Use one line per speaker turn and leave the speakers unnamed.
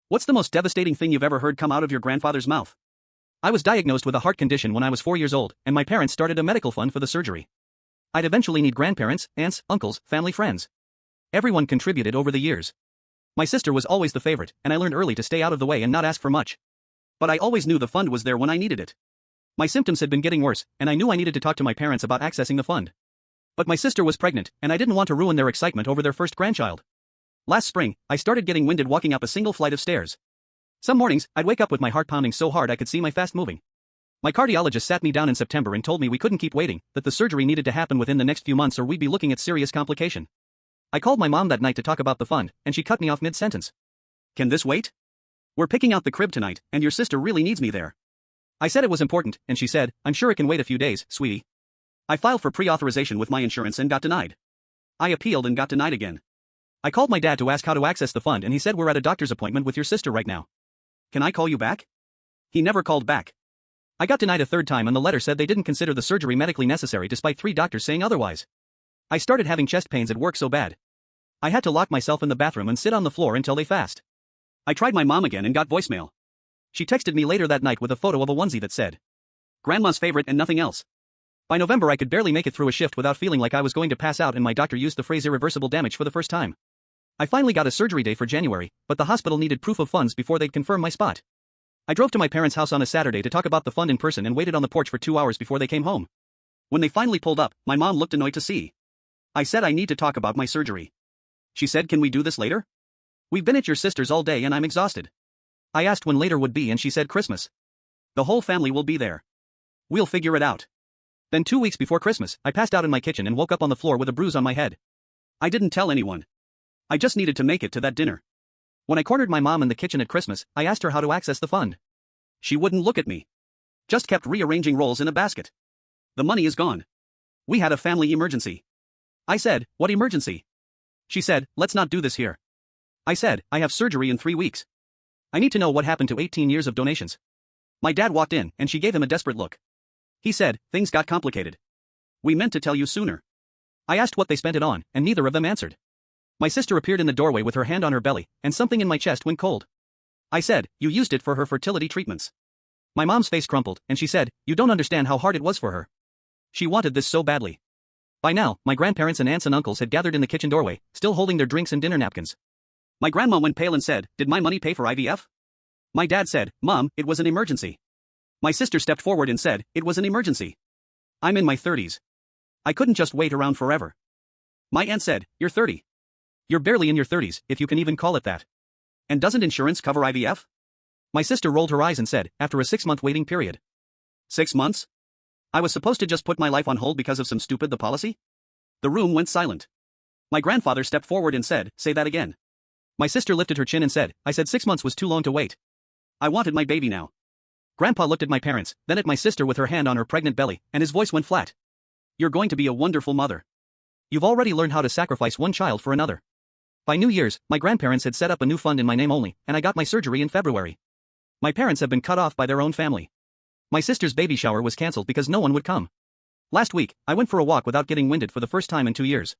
What's the most devastating thing you've ever heard come out of your grandfather's mouth? I was diagnosed with a heart condition when I was 4 years old, and my parents started a medical fund for the surgery. I'd eventually need grandparents, aunts, uncles, family friends. Everyone contributed over the years. My sister was always the favorite, and I learned early to stay out of the way and not ask for much. But I always knew the fund was there when I needed it. My symptoms had been getting worse, and I knew I needed to talk to my parents about accessing the fund. But my sister was pregnant, and I didn't want to ruin their excitement over their first grandchild. Last spring, I started getting winded walking up a single flight of stairs. Some mornings, I'd wake up with my heart pounding so hard I could see my fast moving. My cardiologist sat me down in September and told me we couldn't keep waiting, that the surgery needed to happen within the next few months or we'd be looking at serious complication. I called my mom that night to talk about the fund, and she cut me off mid-sentence. Can this wait? We're picking out the crib tonight, and your sister really needs me there. I said it was important, and she said, I'm sure it can wait a few days, sweetie. I filed for pre-authorization with my insurance and got denied. I appealed and got denied again. I called my dad to ask how to access the fund and he said we're at a doctor's appointment with your sister right now. Can I call you back? He never called back. I got denied a third time and the letter said they didn't consider the surgery medically necessary despite 3 doctors saying otherwise. I started having chest pains at work so bad. I had to lock myself in the bathroom and sit on the floor until they passed. I tried my mom again and got voicemail. She texted me later that night with a photo of a onesie that said, Grandma's favorite and nothing else. By November I could barely make it through a shift without feeling like I was going to pass out and my doctor used the phrase irreversible damage for the first time. I finally got a surgery day for January, but the hospital needed proof of funds before they'd confirm my spot. I drove to my parents' house on a Saturday to talk about the fund in person and waited on the porch for 2 hours before they came home. When they finally pulled up, my mom looked annoyed to see. I said I need to talk about my surgery. She said, can we do this later? We've been at your sister's all day and I'm exhausted. I asked when later would be and she said Christmas. The whole family will be there. We'll figure it out. Then 2 weeks before Christmas, I passed out in my kitchen and woke up on the floor with a bruise on my head. I didn't tell anyone. I just needed to make it to that dinner. When I cornered my mom in the kitchen at Christmas, I asked her how to access the fund. She wouldn't look at me. Just kept rearranging rolls in a basket. The money is gone. We had a family emergency. I said, what emergency? She said, let's not do this here. I said, I have surgery in 3 weeks. I need to know what happened to 18 years of donations. My dad walked in, and she gave him a desperate look. He said, things got complicated. We meant to tell you sooner. I asked what they spent it on, and neither of them answered. My sister appeared in the doorway with her hand on her belly, and something in my chest went cold. I said, you used it for her fertility treatments. My mom's face crumpled, and she said, you don't understand how hard it was for her. She wanted this so badly. By now, my grandparents and aunts and uncles had gathered in the kitchen doorway, still holding their drinks and dinner napkins. My grandma went pale and said, did my money pay for IVF? My dad said, Mom, it was an emergency. My sister stepped forward and said, it was an emergency. I'm in my 30s. I couldn't just wait around forever. My aunt said, you're 30. You're barely in your 30s, if you can even call it that. And doesn't insurance cover IVF? My sister rolled her eyes and said, after a 6-month waiting period. 6 months? I was supposed to just put my life on hold because of some stupid the policy? The room went silent. My grandfather stepped forward and said, say that again. My sister lifted her chin and said, I said 6 months was too long to wait. I wanted my baby now. Grandpa looked at my parents, then at my sister with her hand on her pregnant belly, and his voice went flat. You're going to be a wonderful mother. You've already learned how to sacrifice one child for another. By New Year's, my grandparents had set up a new fund in my name only, and I got my surgery in February. My parents have been cut off by their own family. My sister's baby shower was cancelled because no one would come. Last week, I went for a walk without getting winded for the first time in 2 years.